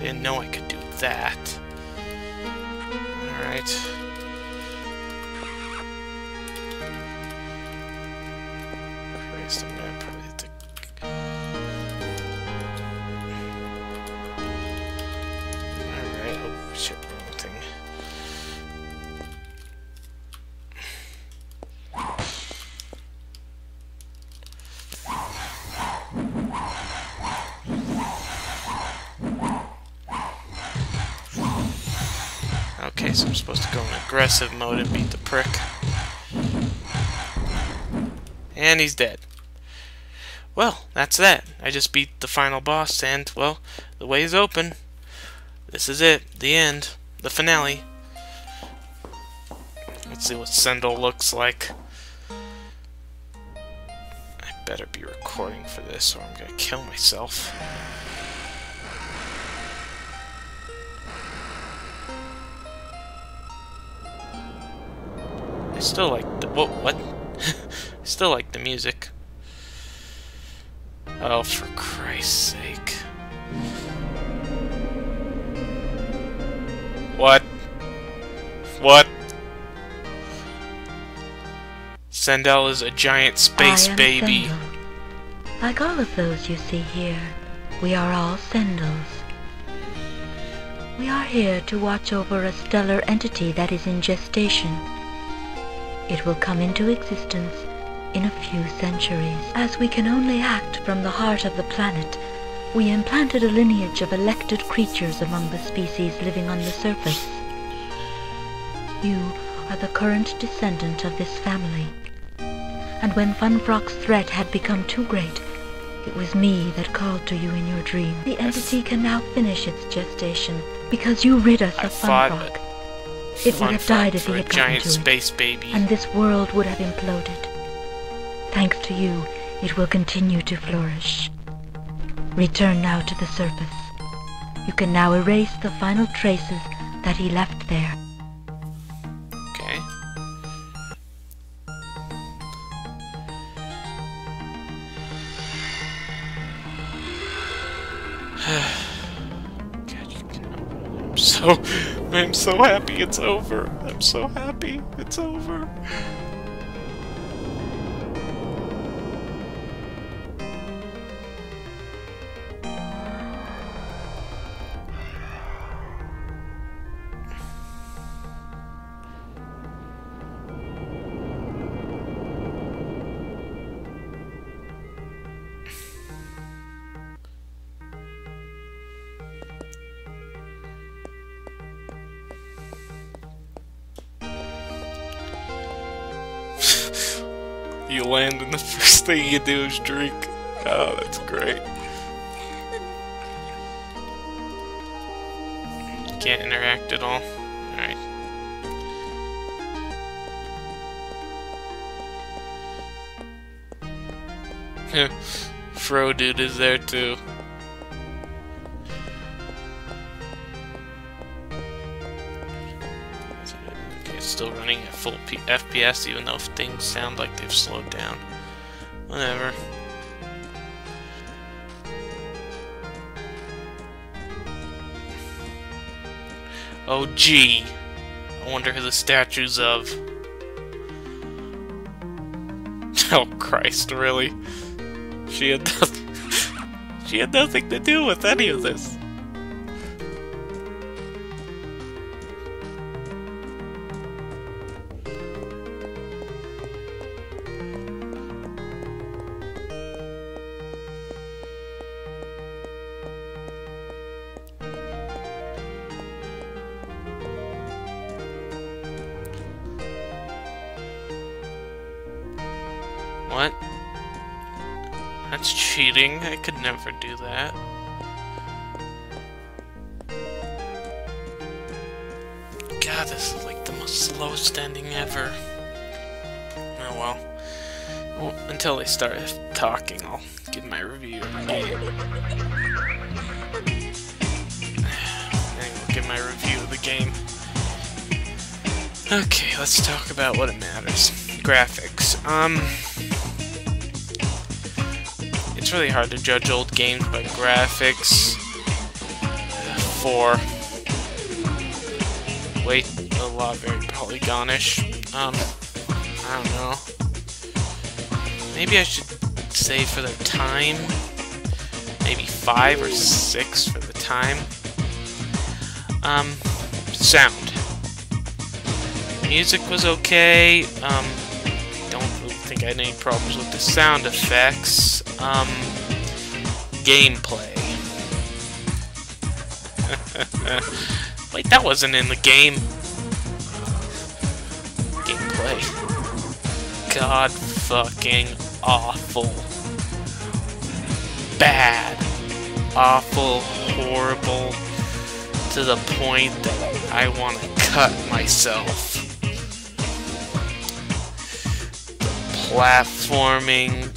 didn't know I could do that. Alright. Christ, I'm gonna probably have to... Alright, oh shit, wrong thing. Okay, so I'm supposed to go in aggressive mode and beat the prick. And he's dead. Well, that's that. I just beat the final boss and, well, the way is open. This is it. The end. The finale. Let's see what Sendel looks like. I better be recording for this or I'm gonna kill myself. I still like the... What? I still like the music. Oh, for Christ's sake. What? What? Sendel is a giant space baby. Sendel. Like all of those you see here, we are all Sendels. We are here to watch over a stellar entity that is in gestation. It will come into existence in a few centuries. As we can only act from the heart of the planet, we implanted a lineage of elected creatures among the species living on the surface. You are the current descendant of this family. And when Funfrock's threat had become too great, it was me that called to you in your dream. The entity can now finish its gestation because you rid us of Funfrock. It would have died if he had gotten to space baby. and this world would have imploded. Thanks to you, it will continue to flourish. Return now to the surface. You can now erase the final traces that he left there. Okay. God, I'm so happy it's over. I'm so happy it's over. You land and the first thing you do is drink. Oh, that's great. You can't interact at all. Alright. Fro dude is there too. Still running at full FPS even though things sound like they've slowed down. Whatever. Oh gee. I wonder who the statue's of. Oh Christ, really? She had nothing to do with any of this. What? That's cheating. I could never do that. God, this is like the most slowest ending ever. Oh well. Well, until they start talking, I'll give my review of the game. I'll give my review of the game. Okay, let's talk about what it matters. Graphics. It's really hard to judge old games by graphics. 4. Wait, a lot very polygonish. I don't know. Maybe I should say for the time. Maybe 5 or 6 for the time. Sound. Music was okay. Don't really think I had any problems with the sound effects. Gameplay. Wait, that wasn't in the game. Gameplay. God fucking awful. Bad. Awful. Horrible. To the point that I want to cut myself. Platforming.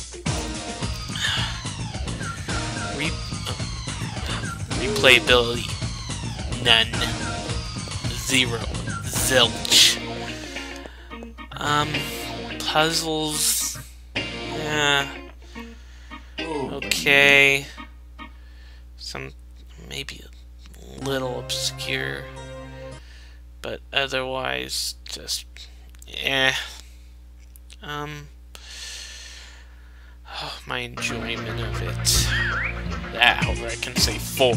Replayability. None. 0. Zilch. Puzzles. Yeah. Okay. Some maybe a little obscure, but otherwise just my enjoyment of it. However, I can say 4.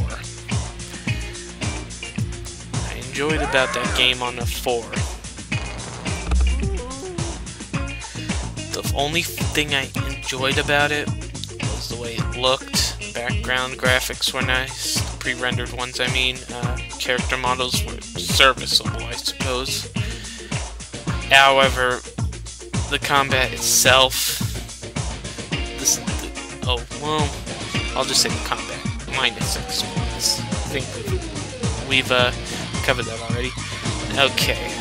I enjoyed about that game on a 4. The only thing I enjoyed about it was the way it looked. Background graphics were nice. Pre-rendered ones, I mean. Character models were serviceable, I suppose. However, the combat itself... I'll just say the combat. -6 points. I think we've covered that already. Okay.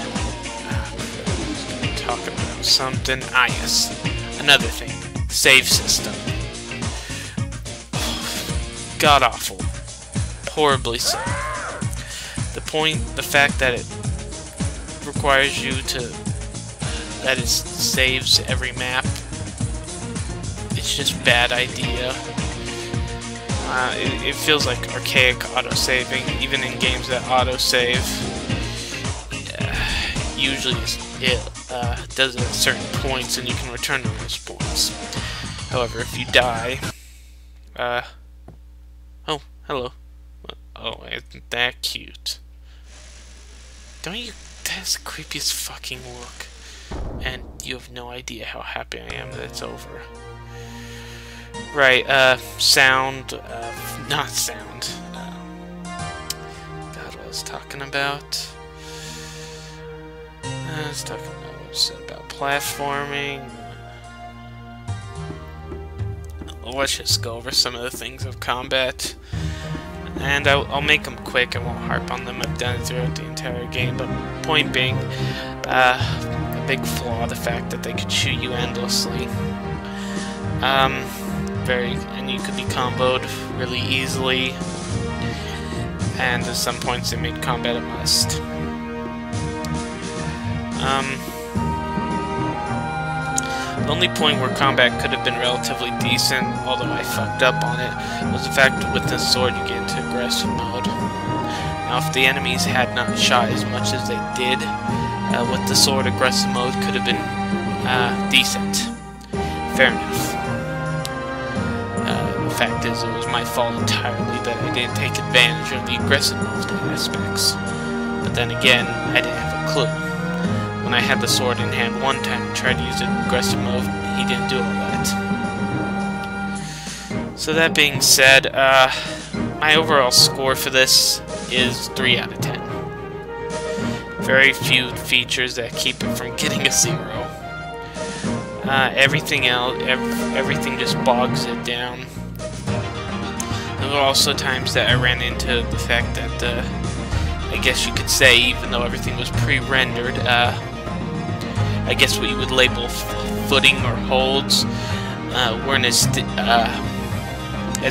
Talk about something. Ah, yes. Another thing. Save system. God awful. Horribly so. The fact that it requires you to, that it saves every map, it's just bad idea. It feels like archaic autosaving, even in games that autosave. Usually it does it at certain points and you can return to those points. However, if you die, oh, hello. Oh, isn't that cute? Don't you? That's the creepiest fucking look. And you have no idea how happy I am that it's over. Right, sound, not sound. God, what I was talking about? I was talking about what I said about platforming. Let's just go over some of the things of combat. And I'll make them quick, I won't harp on them, I've done it throughout the entire game, but point being, a big flaw, the fact that they could shoot you endlessly. And you could be comboed really easily, and at some points they made combat a must. The only point where combat could have been relatively decent, although I fucked up on it, was the fact that with this sword you get into aggressive mode. Now if the enemies had not shot as much as they did, with the sword aggressive mode could have been decent. Fair enough. The fact is, it was my fault entirely that I didn't take advantage of the aggressive mode aspects. But then again, I didn't have a clue. When I had the sword in hand one time and tried to use it in aggressive mode, he didn't do all that. So that being said, my overall score for this is 3 out of 10. Very few features that keep it from getting a 0. Everything else, everything just bogs it down. There were also times that I ran into the fact that, I guess you could say, even though everything was pre-rendered, I guess what you would label footing or holds weren't as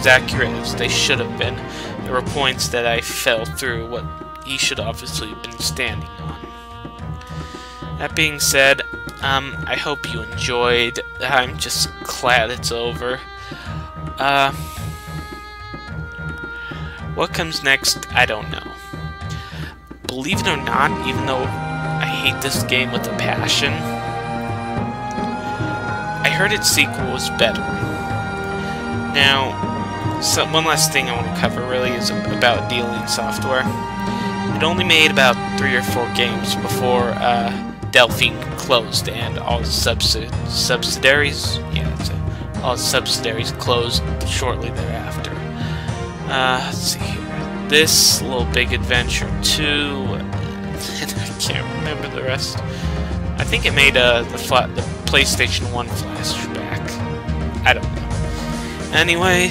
accurate as they should have been. There were points that I fell through what he should obviously have been standing on. That being said, I hope you enjoyed. I'm just glad it's over. What comes next, I don't know. Believe it or not, even though I hate this game with a passion, I heard its sequel was better. Now, one last thing I want to cover really is about Dealing Software. It only made about 3 or 4 games before Delphine closed, and all its subsidiaries, all its subsidiaries closed shortly thereafter. Let's see here. This Little Big Adventure 2, and I can't remember the rest. I think it made the PlayStation 1 flashback. I don't know. Anyway,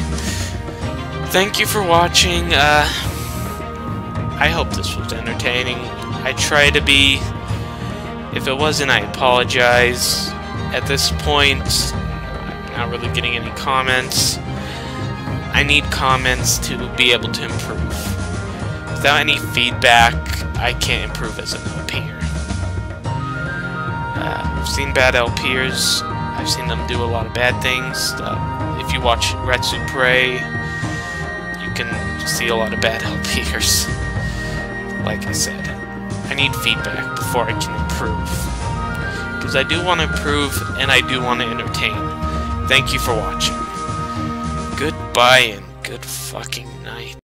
thank you for watching. I hope this was entertaining. I try to be. If it wasn't, I apologize. At this point, I'm not really getting any comments. I need comments to be able to improve. Without any feedback, I can't improve as an LPer. I've seen bad LPers. I've seen them do a lot of bad things. If you watch Retsu Prey, you can see a lot of bad LPers. Like I said, I need feedback before I can improve. Because I do want to improve, and I do want to entertain. Thank you for watching. Goodbye and good fucking night.